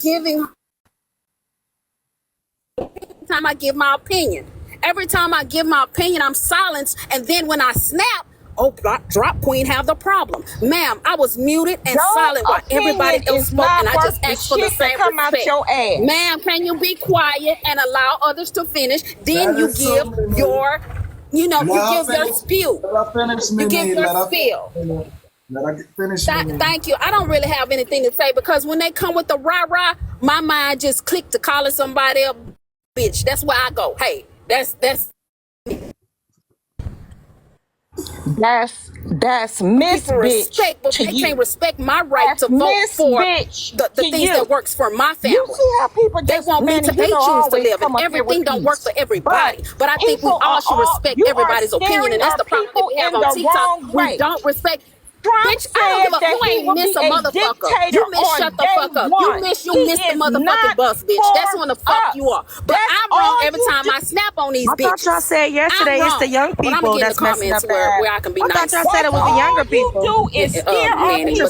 giving time I give my opinion. Every time I give my opinion, I'm silenced, and then when I snap, oh, Drop Queen have the problem. Ma'am, I was muted and silent while everybody else spoke, and I just asked for the same respect. Ma'am, can you be quiet and allow others to finish? Then you give your, you give your spiel. You give your spiel. Thank you. I don't really have anything to say because when they come with the rah-rah, my mind just clicked to calling somebody a bitch. That's where I go. Hey, that's Miss Bitch. Respect, but they can't respect my right to vote for the things that works for my family. You see how people they want me to choose to live, and everything don't work for everybody. But I think we all should respect everybody's opinion, and that's the problem that we have on TikTok. We don't respect. Bitch, I don't give a, you ain't miss a motherfucker. You miss shut the fuck up. You miss the motherfucking bus, bitch. That's when the fuck you are. But I'm wrong every time I snap on these bitches. I thought y'all said yesterday it's the young people that's messing up where I can be nice. I thought y'all said it was the younger people. All you do is steer our people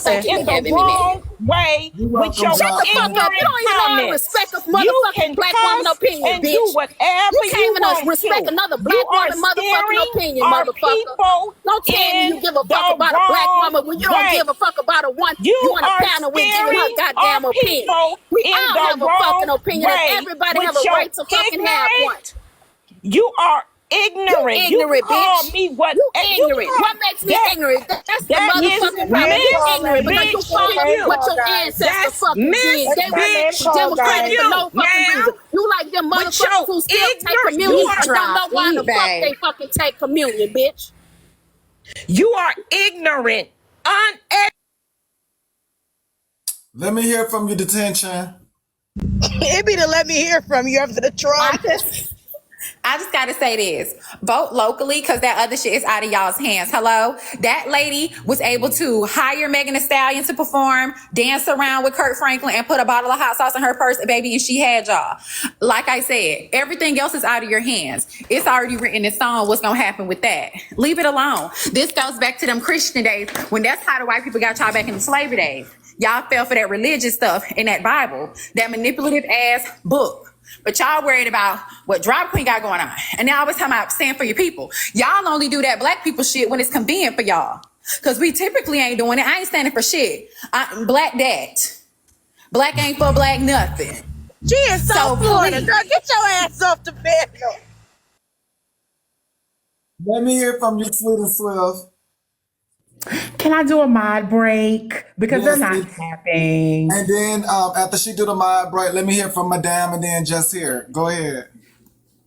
in the wrong way with your shut the fuck up. You don't even know how to respect a motherfucking black woman opinion, bitch. Do whatever you can't even respect another black woman motherfucking opinion, motherfucker. Don't tell me you give a fuck about a black woman when you don't give a fuck about a one you on a panel with giving her goddamn opinion. We all have a fucking opinion, and everybody have a right to fucking have one. You are ignorant. You ignorant, bitch. Me what? You ignorant. What makes me ignorant? That's the motherfucking problem. You're ignorant because you follow what your ancestors fucking did. They were Democratic for no fucking reason. You like them motherfuckers who still take communion and don't know why the fuck they fucking take communion, bitch. You are ignorant. Let me hear from you, detention. It be to let me hear from you after the trial. I just gotta say this. Vote locally because that other shit is out of y'all's hands. Hello? That lady was able to hire Megan Thee Stallion to perform, dance around with Kurt Franklin, and put a bottle of hot sauce in her purse, baby, and she had y'all. Like I said, everything else is out of your hands. It's already written in song what's gonna happen with that. Leave it alone. This goes back to them Christian days when that's how the white people got y'all back in the slavery days. Y'all fell for that religious stuff in that Bible, that manipulative ass book. But y'all worried about what DropQueen got going on. And now I was talking about stand for your people. Y'all only do that black people shit when it's convenient for y'all. Because we typically ain't doing it. I ain't standing for shit. Black that. Black ain't for black nothing. She is so Florida. Girl, get your ass off the bed. Let me hear from you, Sweet and Swift. Can I do a mod break? Because they're not tapping. And then after she do the mod break, let me hear from Madame and then just here. Go ahead.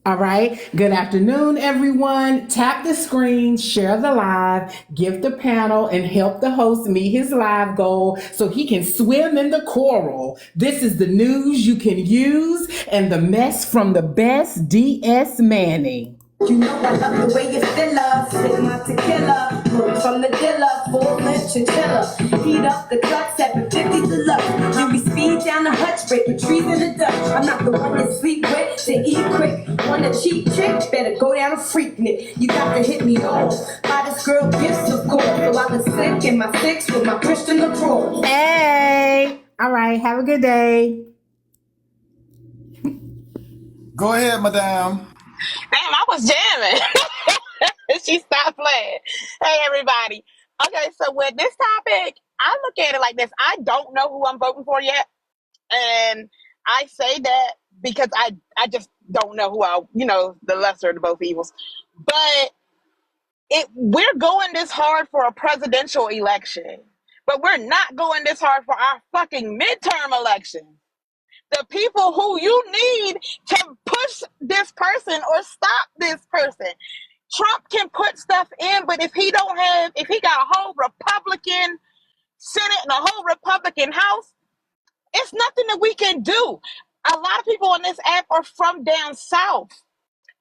All right. Good afternoon, everyone. Tap the screen, share the live, give the panel, and help the host meet his live goal so he can swim in the coral. This is the news you can use and the mess from the best DS Manny. You know I love the way you fill up, sip my tequila, from the dealer, full length chinchilla. Heat up the clutch, 750 deluxe. Give me speed down the hutch, breaking trees in the Dutch. I'm not the one to sleep with, to eat quick. Want a cheap chick, better go down and freak it. You got to hit me off. Buy this girl gifts, of course. So I was sick in my six with my Christian LaCroix. Hey, all right, have a good day. Go ahead, Madame. Damn, I was jamming. She stopped playing. Hey, everybody. Okay, so with this topic, I look at it like this. I don't know who I'm voting for yet. And I say that because I just don't know who the lesser of the both evils. But we're going this hard for a presidential election. But we're not going this hard for our fucking midterm election. The people who you need to push this person or stop this person. Trump can put stuff in, but if he got a whole Republican Senate and a whole Republican House, it's nothing that we can do. A lot of people on this app are from down south.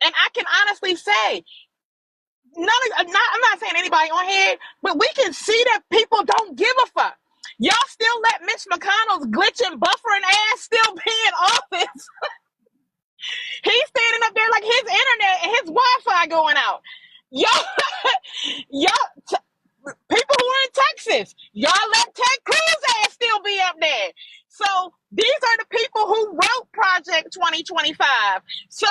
And I can honestly say, I'm not saying anybody on here, but we can see that people don't give a fuck. Y'all still let Mitch McConnell's glitching, buffering ass still be in office. He's standing up there like his internet and his Wi-Fi going out. People who are in Texas, y'all let Ted Cruz ass still be up there. So these are the Project 2025. So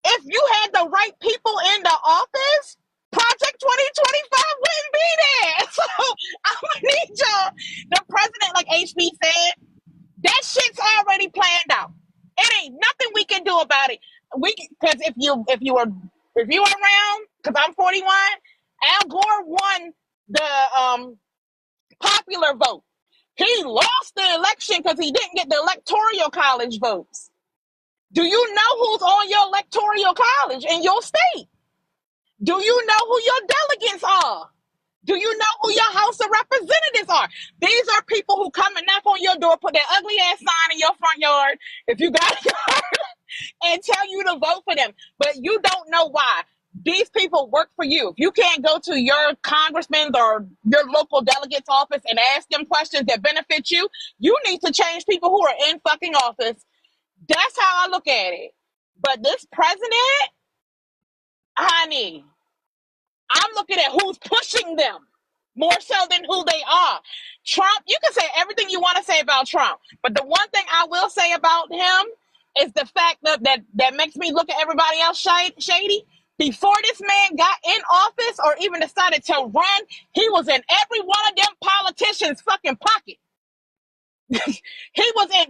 if you had the right people in the office, Project 2025 wouldn't be there. So I'm gonna need y'all. The president, like HB said, that shit's already planned out. It ain't nothing we can do about it. Because if you were around, because I'm 41, Al Gore won the popular vote. He lost the election because he didn't get the electoral college votes. Do you know who's on your electoral college in your state? Do you know who your delegates are? Do you know who your House of Representatives are? These are people who come and knock on your door, put their ugly ass sign in your front yard, if you got a yard, and tell you to vote for them. But you don't know why. These people work for you. If you can't go to your congressman's or your local delegate's office and ask them questions that benefit you, you need to change people who are in fucking office. That's how I look at it. But this president, honey, I'm looking at who's pushing them more so than who they are. Trump, you can say everything you want to say about Trump, but the one thing I will say about him is the fact that makes me look at everybody else shady. Before this man got in office or even decided to run, he was in every one of them politicians' fucking pocket. He was at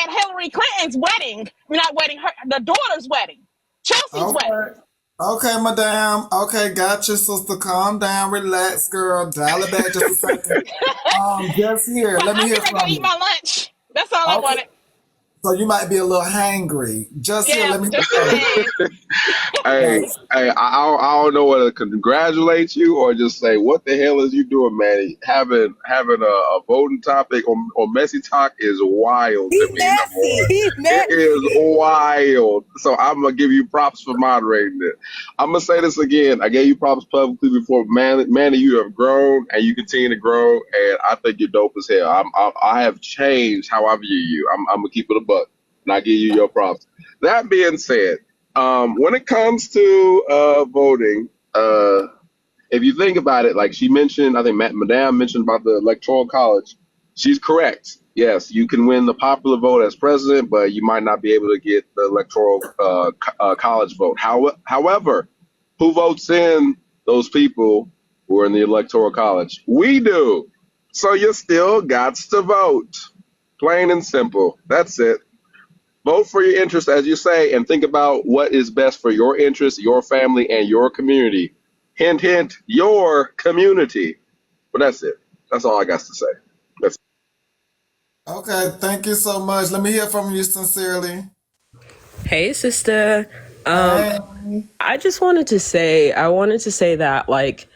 Hillary Clinton's wedding, not wedding, the daughter's wedding, Chelsea's wedding. Okay, madam. Okay, gotcha, sister. Calm down, relax, girl. Dial it back just a second. Just here. Let me hear from you. Eat my lunch. That's all I wanted. So you might be a little hangry. Here, let me hear from you. Hey, I don't know whether to congratulate you or just say, what the hell is you doing, Manny? Having a voting topic or messy talk is wild to me. It is wild. So I'm going to give you props for moderating it. I'm going to say this again. I gave you props publicly before. Manny, you have grown and you continue to grow, and I think you're dope as hell. I have changed how I view you. I'm going to keep it a buck, and I give you your props. That being said, when it comes to voting, if you think about it, like she mentioned, I think Madame mentioned about the Electoral College. She's correct. Yes, you can win the popular vote as president, but you might not be able to get the Electoral College vote. However, who votes in those people who are in the Electoral College? We do. So you still got to vote. Plain and simple. That's it. Vote for your interests, as you say, and think about what is best for your interests, your family, and your community. Hint, hint, your community. But that's it. That's all I got to say. Okay, thank you so much. Let me hear from you sincerely. Hey, sister. Hey. I wanted to say that, like,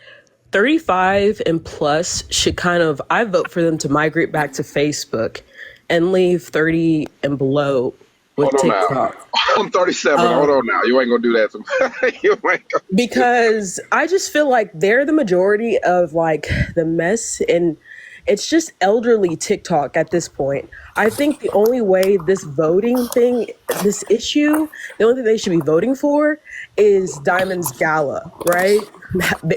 35 and plus should I vote for them to migrate back to Facebook and leave 30 and below with TikTok. Now. I'm 37. Hold on now. You ain't gonna do that to me. Because I just feel like they're the majority of like the mess, and it's just elderly TikTok at this point. I think the only way this voting thing, this issue, the only thing they should be voting for is Diamond's gala, right?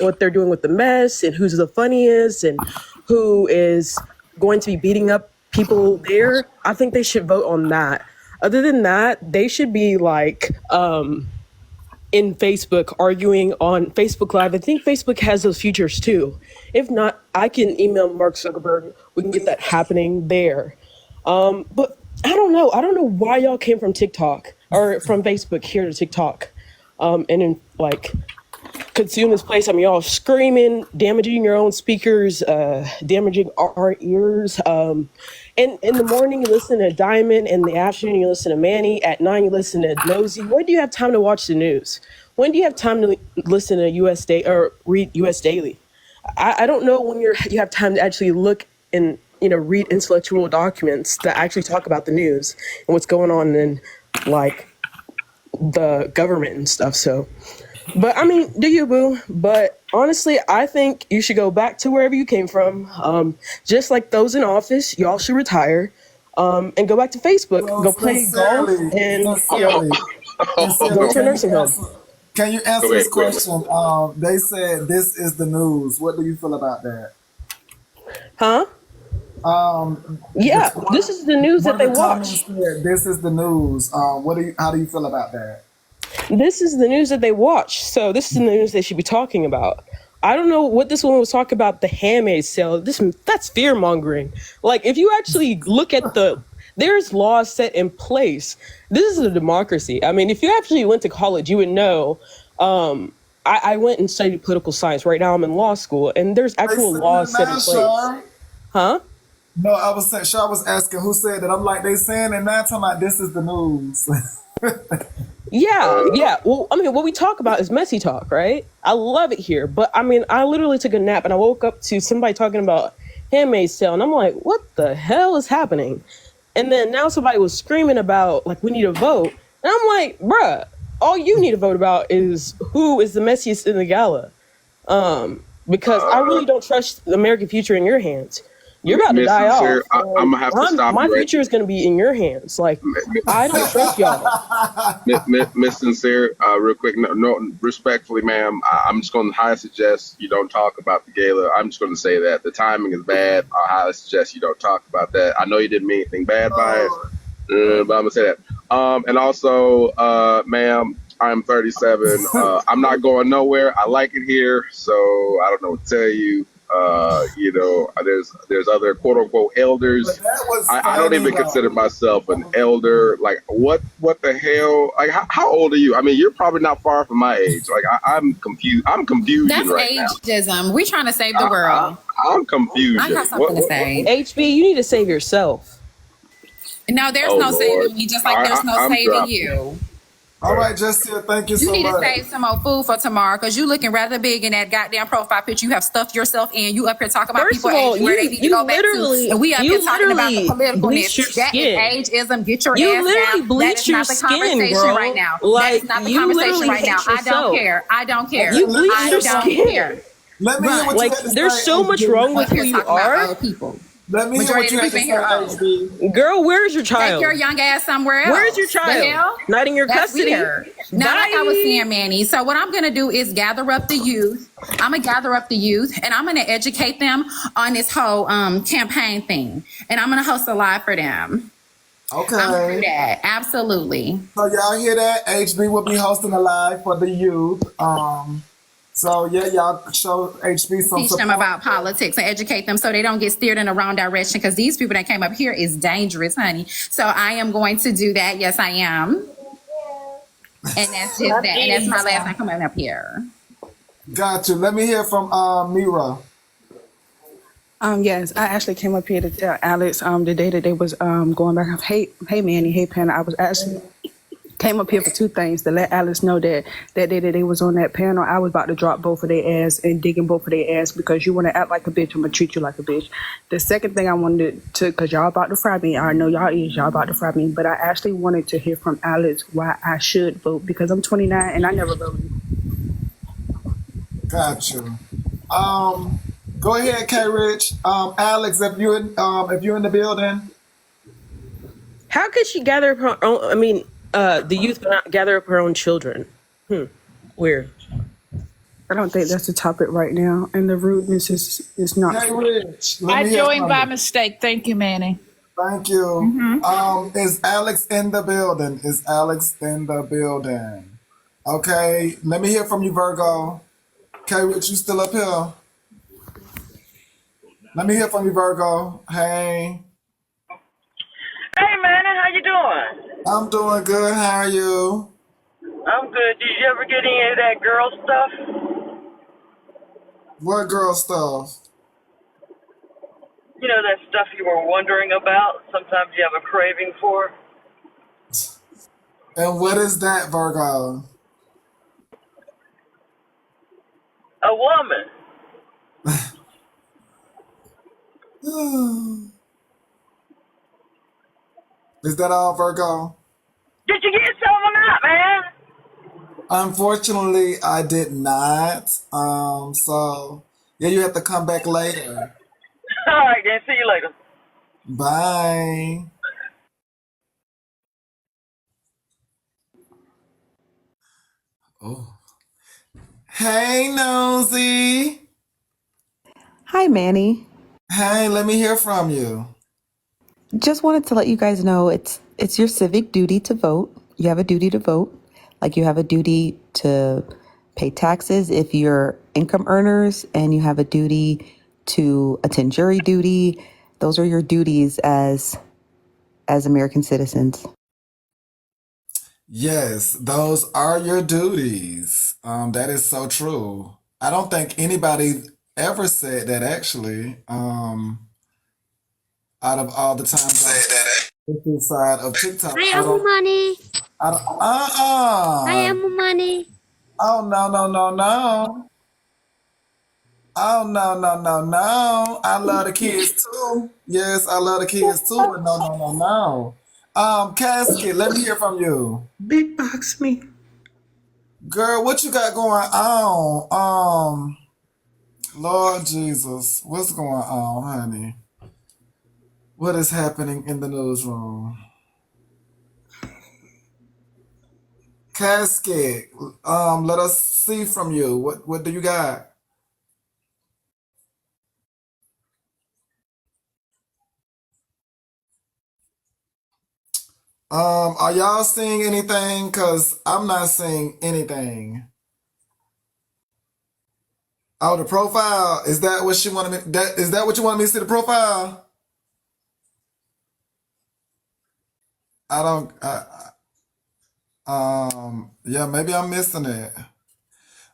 What they're doing with the mess and who's the funniest and who is going to be beating up people there. I think they should vote on that. Other than that, they should be like in Facebook arguing on Facebook Live. I think Facebook has those features too. If not, I can email Mark Zuckerberg. We can get that happening there. But I don't know. I don't know why y'all came from TikTok or from Facebook here to TikTok. And then like consume this place. I mean, y'all screaming, damaging your own speakers, damaging our ears. And in the morning, you listen to Diamond. In the afternoon, you listen to Manny. At 9, you listen to Nosy. When do you have time to watch the news? When do you have time to listen to US Day or read US Daily? I don't know when you have time to actually look and read intellectual documents that actually talk about the news and what's going on in like the government and stuff. So, but I mean, do you, boo? But honestly, I think you should go back to wherever you came from. Just like those in office, y'all should retire and go back to Facebook, go play golf, and go to a nursing home. Can you answer this question? They said this is the news. What do you feel about that? Huh? Yeah, this is the news One that of they the comments watch. said, "This is the news." How do you feel about that? This is the news that they watch. So this is the news they should be talking about. I don't know what this woman was talking about, the Handmaid's Tale. That's fear mongering. Like, if you actually look at there's laws set in place. This is a democracy. I mean, if you actually went to college, you would know. I went and studied political science. Right now I'm in law school, and there's They actual saying it laws set in now, place. Shar. Huh? No, I was saying, Shar was asking who said that. I'm like, they saying it now, talking about this is the news. Yeah. Well, I mean, what we talk about is messy talk, right? I love it here. But I mean, I literally took a nap and I woke up to somebody talking about Handmaid's Tale, and I'm like, what the hell is happening? And then now somebody was screaming about, like, we need a vote. And I'm like, bruh, all you need to vote about is who is the messiest in the gala. Because I really don't trust the American future in your hands. You're about to Miss die off. Sincere, I'm gonna have to stop My you right. future is going to be in your hands. Like, I don't trust y'all. Miss Sincere, real quick, no, respectfully, ma'am, I'm just going to highly suggest you don't talk about the gala. I'm just going to say that the timing is bad. I highly suggest you don't talk about that. I know you didn't mean anything bad by it, but I'm gonna say that. And also, ma'am, I'm 37. I'm not going nowhere. I like it here, so I don't know what to tell you. There's other quote unquote elders. But that was I don't even funny, consider though. myself an elder. Like, what the hell? Like, how old are you? I mean, you're probably not far from my age. Like, I'm confused. I'm confused That's right now. ageism. We trying to save the world. I'm confused. I got something to say. HB, you need to save yourself. No, there's Oh, no Lord. saving me, just like there's no I'm saving dropping. you. All right, Jessica, thank you You so need to much. save some more food for tomorrow because you looking rather big in that goddamn profile picture. You have stuffed yourself in. You up here talking about First people of all, age where they need to you go back to. literally- And we up you here talking about the literally bleached your politicalness. That skin. is ageism. Get your You ass literally down. That bleached is your not the skin, conversation girl. right now. That Like, is not the you conversation literally right now. hate I don't yourself. care. I don't care. You bleached I your don't skin. care. Let me hear what Like, you had to there's say, so much HB. wrong with Up who here you talking about are. old people. Let me hear what Majority you of had the to people in here say, HB. Girl, where's your Take child? your young ass somewhere else. Where's your The child? hell? Not in your That's custody. weird. Now, like I was saying, Manny, so what I'm going to do is gather up the youth. I'm going to gather up the youth, and I'm going to educate them on this whole campaign thing. And I'm going to host a live for them. Okay. I'm going to do that. Absolutely. So y'all hear that? HB will be hosting a live for the youth. So yeah, y'all show HB some Teach them support. about politics and educate them so they don't get steered in the wrong direction because these people that came up here is dangerous, honey. So I am going to do that. Yes, I am. And that's just that. And that's my last time coming up here. Got you. Let me hear from Mira. Yes, I actually came up here to tell Alex the day that they was going back. Hey Manny, hey Panda. I was actually came up here for two things: to let Alex know that that day that they was on that panel, I was about to drop both of their ass and digging both of their ass because you want to act like a bitch, I'm gonna treat you like a bitch. The second thing I wanted to, because y'all about to fry me, I know y'all about to fry me, but I actually wanted to hear from Alex why I should vote because I'm 29 and I never voted. Got you. Go ahead, K Rich. Alex, if you're in the building. How could she gather up her own? I mean, the youth but not gather up her own children. Weird. I don't think that's the topic right now, and the rudeness is not. K Rich. I joined by mistake. Thank you, Manny. Thank you. Is Alex in the building? Is Alex in the building? Okay. Let me hear from you, Virgo. K Rich, you still up here? Let me hear from you, Virgo. Hey. Hey, Manny, how you doing? I'm doing good. How are you? I'm good. Did you ever get any of that girl stuff? What girl stuff? You know, that stuff you were wondering about? Sometimes you have a craving for? And what is that, Virgo? A woman. Is that all, Virgo? Did you get some or not, man? Unfortunately, I did not. So yeah, you have to come back later. All right, then. See you later. Bye. Oh. Hey, Nosy. Hi, Manny. Hey, let me hear from you. Just wanted to let you guys know it's your civic duty to vote. You have a duty to vote. Like you have a duty to pay taxes if you're income earners, and you have a duty to attend jury duty. Those are your duties as American citizens. Yes, those are your duties. That is so true. I don't think anybody ever said that actually. Out of all the times I've been inside of TikTok, I am money. I don't, I am money. oh no, no, no, no. Oh no, no, no, no. I love the kids too. Yes, I love the kids too, but no, no, no, no. Casket, let me hear from you. Big box me. Girl, what you got going on? Lord Jesus, what's going on, honey? What is happening in the newsroom? Casket, let us see from you. What do you got? Are y'all seeing anything? Cause I'm not seeing anything. Oh, the profile. Is that what she wanted me? Is that what you wanted me to see? The profile? I don't. Yeah, maybe I'm missing it.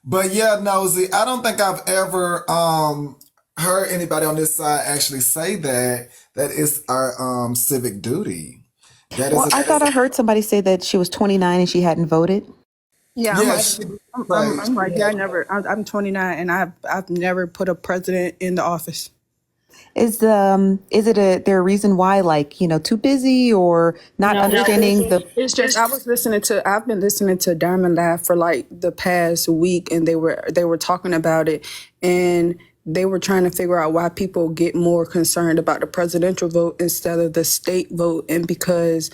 But yeah, Nosy, I don't think I've ever heard anybody on this side actually say that it's our civic duty. That is Well, I thought I heard somebody say that she was 29 and she hadn't voted. Yeah, I'm yeah, right. she did I'm right there. yeah. I'm 29, and I've never put a president in the office. Is it there a reason why, like, too busy or not No, understanding the it's just I've been listening to Diamond Laugh for like the past week, and they were talking about it, and they were trying to figure out why people get more concerned about the presidential vote instead of the state vote. And because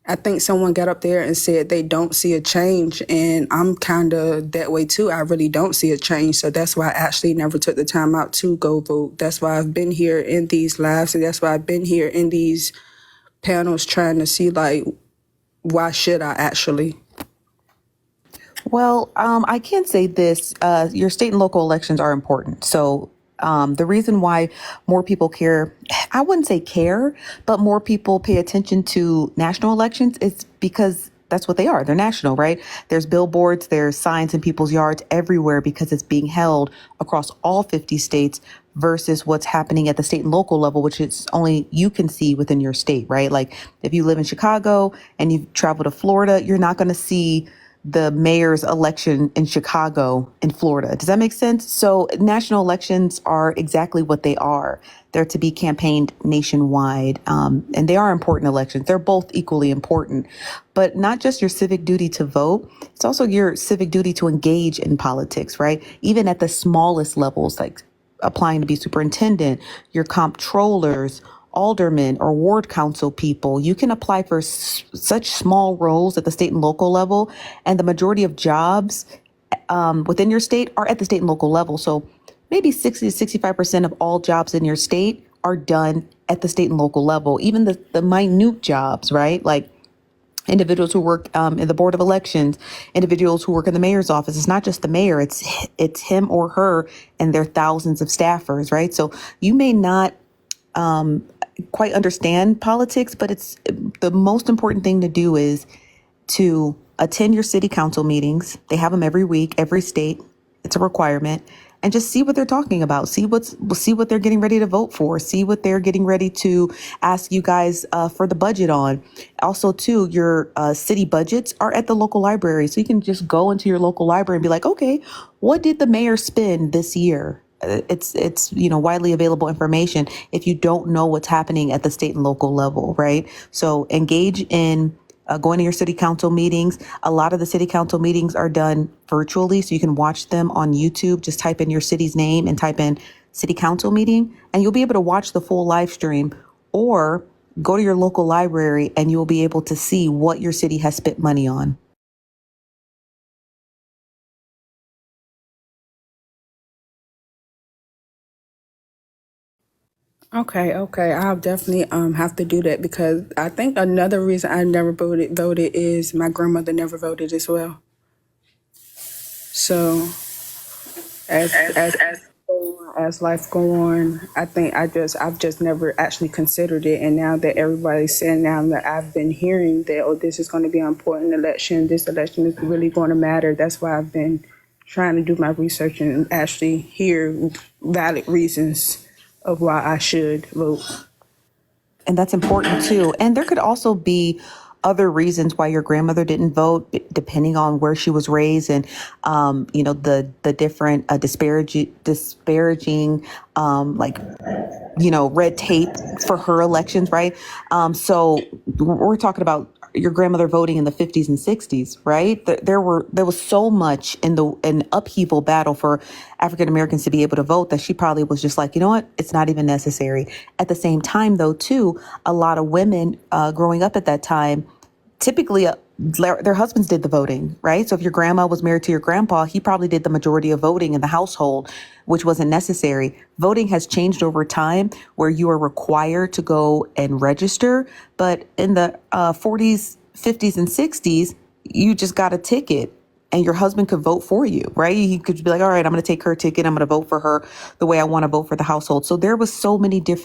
I think someone got up there and said they don't see a change, and I'm kind of that way too. I really don't see a change, so that's why I actually never took the time out to go vote. That's why I've been here in these lives, and that's why I've been here in these panels trying to see, like, why should I actually? Well, I can say this. Your state and local elections are important. So the reason why more people care, I wouldn't say care, but more people pay attention to national elections is because that's what they are. They're national, right? There's billboards, there's signs in people's yards everywhere because it's being held across all 50 states versus what's happening at the state and local level, which is only you can see within your state, right? Like if you live in Chicago and you travel to Florida, you're not going to see the mayor's election in Chicago in Florida. Does that make sense? So national elections are exactly what they are. They're to be campaigned nationwide, and they are important elections. They're both equally important, but not just your civic duty to vote. It's also your civic duty to engage in politics, right? Even at the smallest levels, like applying to be superintendent, your comptrollers, aldermen, or ward council people. You can apply for such small roles at the state and local level, and the majority of jobs within your state are at the state and local level. So maybe 60 to 65% of all jobs in your state are done at the state and local level, even the minute jobs, right? Like individuals who work in the board of elections, individuals who work in the mayor's office. It's not just the mayor; it's him or her and their thousands of staffers, right? So you may not quite understand politics, but it's the most important thing to do is to attend your city council meetings. They have them every week, every state. It's a requirement. And just see what they're talking about. See what they're getting ready to vote for. See what they're getting ready to ask you guys for the budget on. Also, too, your city budgets are at the local library, so you can just go into your local library and be like, okay, what did the mayor spend this year? It's widely available information if you don't know what's happening at the state and local level, right? So engage in going to your city council meetings. A lot of the city council meetings are done virtually, so you can watch them on YouTube. Just type in your city's name and type in city council meeting, and you'll be able to watch the full live stream. Or go to your local library and you'll be able to see what your city has spent money on. Okay, I'll definitely have to do that because I think another reason I never voted is my grandmother never voted as well. So as life go on, I think I've just never actually considered it, and now that everybody's saying now that I've been hearing that this is going to be an important election, this election is really going to matter. That's why I've been trying to do my research and actually hear valid reasons of why I should vote. And that's important too. And there could also be other reasons why your grandmother didn't vote, depending on where she was raised and, the different disparaging, red tape for her elections, right? So we're talking about your grandmother voting in the 50s and 60s, right? There was so much in an upheaval battle for African Americans to be able to vote that she probably was just like, you know what, it's not even necessary. At the same time, though, too, a lot of women growing up at that time, typically their husbands did the voting, right? So if your grandma was married to your grandpa, he probably did the majority of voting in the household, which wasn't necessary. Voting has changed over time where you are required to go and register. But in the 40s, 50s, and 60s, you just got a ticket and your husband could vote for you, right? He could be like, all right, I'm going to take her ticket. I'm going to vote for her the way I want to vote for the household. So there was so many different